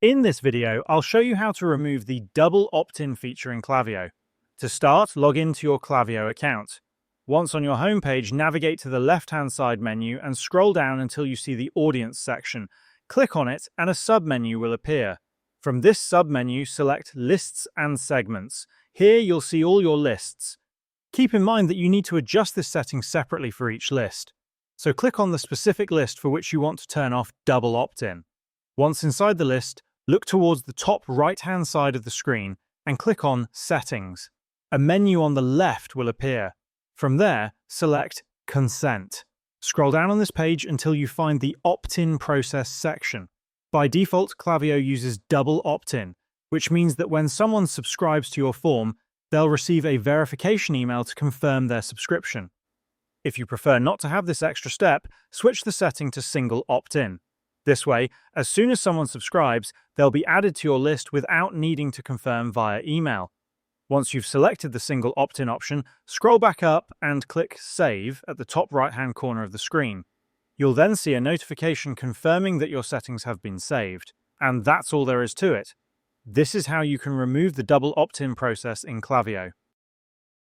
In this video, I'll show you how to remove the double opt-in feature in Klaviyo. To start, log into your Klaviyo account. Once on your homepage, navigate to the left-hand side menu and scroll down until you see the Audience section. Click on it and a sub-menu will appear. From this sub-menu, select Lists and Segments. Here you'll see all your lists. Keep in mind that you need to adjust this setting separately for each list. So click on the specific list for which you want to turn off double opt-in. Once inside the list, look towards the top right-hand side of the screen and click on Settings. A menu on the left will appear. From there, select Consent. Scroll down on this page until you find the Opt-in Process section. By default, Klaviyo uses double opt-in, which means that when someone subscribes to your form, they'll receive a verification email to confirm their subscription. If you prefer not to have this extra step, switch the setting to single opt-in. This way, as soon as someone subscribes, they'll be added to your list without needing to confirm via email. Once you've selected the single opt-in option, scroll back up and click Save at the top right-hand corner of the screen. You'll then see a notification confirming that your settings have been saved. And that's all there is to it. This is how you can remove the double opt-in process in Klaviyo.